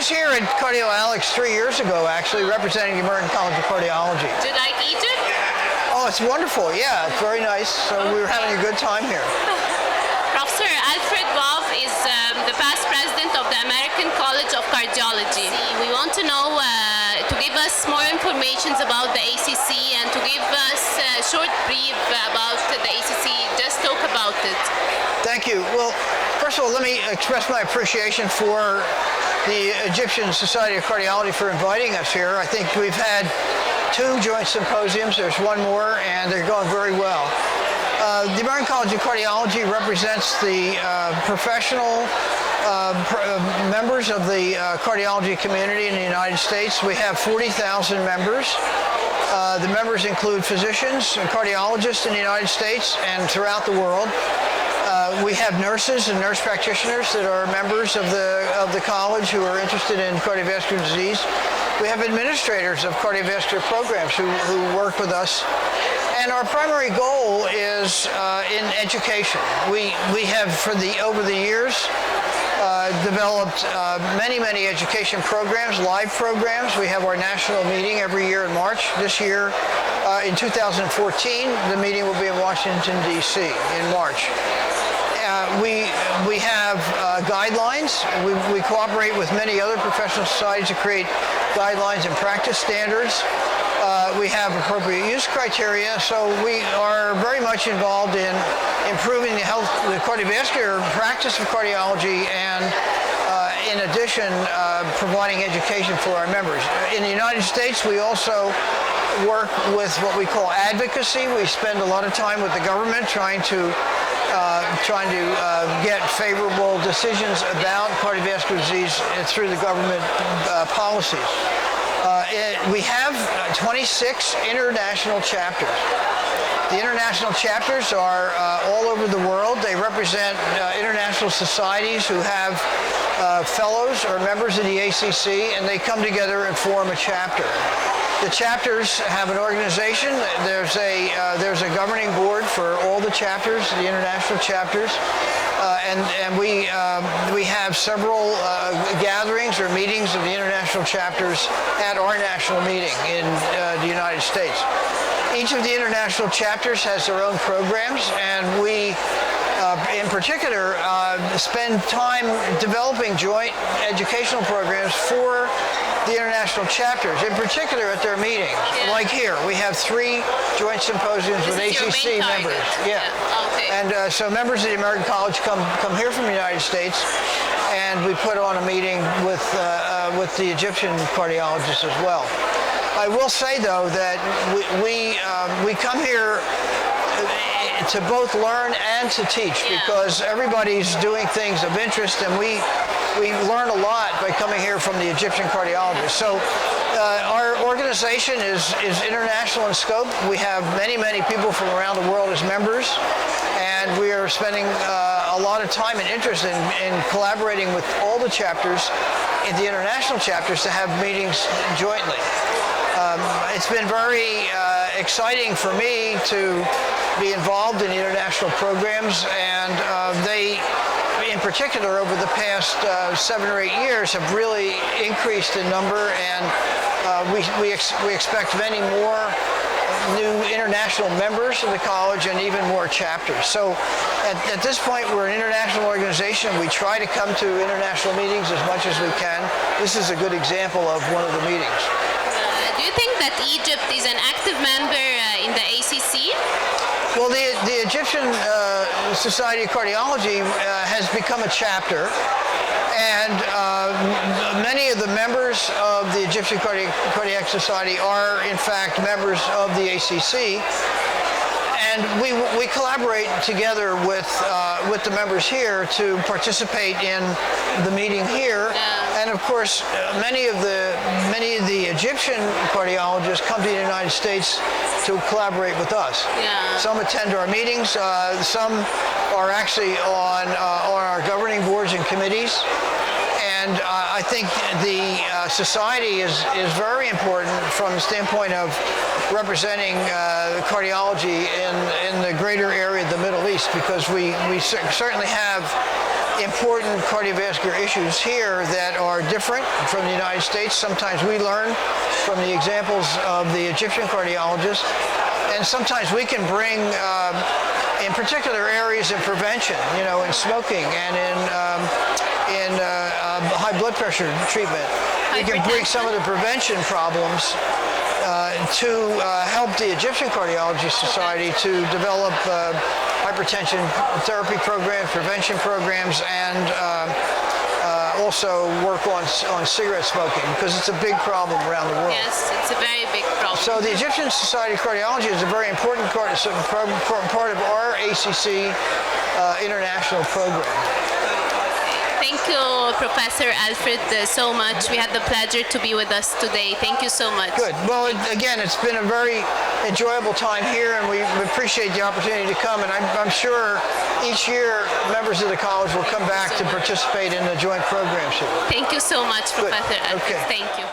was here at Cardio Alex 3 years ago, actually, representing the American College of Cardiology. Do you like Egypt? Oh, it's wonderful. Yeah, it's very nice. So we were having a good time here. Professor Alfred Bove is the past president of the American College of Cardiology. We want to know, to give us more information about the ACC and to give us a short brief about the ACC. Just talk about it. Thank you. Well, first of all, let me express my appreciation for the Egyptian Society of Cardiology for inviting us here. I think we've had 2 joint symposiums. There's one more, and they're going very well. The American College of Cardiology represents the professional members of the cardiology community in the United States. We have 40,000 members. The members include physicians and cardiologists in the United States and throughout the world. We have nurses and nurse practitioners that are members of the college who are interested in cardiovascular disease. We have administrators of cardiovascular programs who work with us. And our primary goal is in education. We have, over the years, developed many education programs, live programs. We have our national meeting every year in March. This year, in 2014, the meeting will be in Washington, D.C. in March. We have guidelines. We cooperate with many other professional societies to create guidelines and practice standards. We have appropriate use criteria, so we are very much involved in improving the cardiovascular practice of cardiology and in addition, providing education for our members. In the United States, we also work with what we call advocacy. We spend a lot of time with the government trying to get favorable decisions about cardiovascular disease through the government policies. We have 26 international chapters. The international chapters are all over the world. They represent international societies who have fellows or members of the ACC, and they come together and form a chapter. The chapters have an organization. There's a governing board for all the chapters, the international chapters, and we have several gatherings or meetings of the international chapters at our national meeting in the United States. Each of the international chapters has their own programs, and we, in particular, spend time developing joint educational programs for the international chapters, in particular at their meetings. Yeah. Like here, we have 3 joint symposiums with ACC members. Yeah. Okay. And so members of the American College come here from the United States, and we put on a meeting with the Egyptian cardiologists as well. I will say, though, that we come here to both learn and to teach, because everybody's doing things of interest, and we learn a lot by coming here from the Egyptian cardiologists. So our organization is international in scope. We have many people from around the world as members, and we are spending a lot of time and interest in collaborating with all the chapters in the international chapters to have meetings jointly. It's been very exciting for me to be involved in the international programs, and they, in particular, over the past 7 or 8 years, have really increased in number, and we expect many more new international members of the college and even more chapters. So at this point, we're an international organization. We try to come to international meetings as much as we can. This is a good example of one of the meetings. Do you think that Egypt is an active member in the ACC? Well, the Egyptian Society of Cardiology has become a chapter, and many of the members of the Egyptian Cardiac Society are, in fact, members of the ACC. And we collaborate together with the members here to participate in the meeting here. Yeah. And of course, many of the Egyptian cardiologists come to the United States to collaborate with us. Yeah. Some attend our meetings. Some are actually on our governing boards and committees. And I think the society is very important from the standpoint of representing cardiology in the greater area of the Middle East, because we certainly have important cardiovascular issues here that are different from the United States. Sometimes we learn from the examples of the Egyptian cardiologists, and sometimes we can bring, in particular areas of prevention, in smoking and in high blood pressure treatment. We can bring some of the prevention problems to help the Egyptian Cardiology Society to develop hypertension therapy programs, prevention programs, and also work on cigarette smoking, because it's a big problem around the world. Yes, it's a very big problem. So the Egyptian Society of Cardiology is a very important part of our ACC international program. Thank you, Professor Alfred, so much. We had the pleasure to be with us today. Thank you so much. Good. Well, again, it's been a very enjoyable time here, and we appreciate the opportunity to come. And I'm sure each year members of the college will come back to participate in the joint programs here. Thank you so much, Professor Alfred. Okay. Thank you.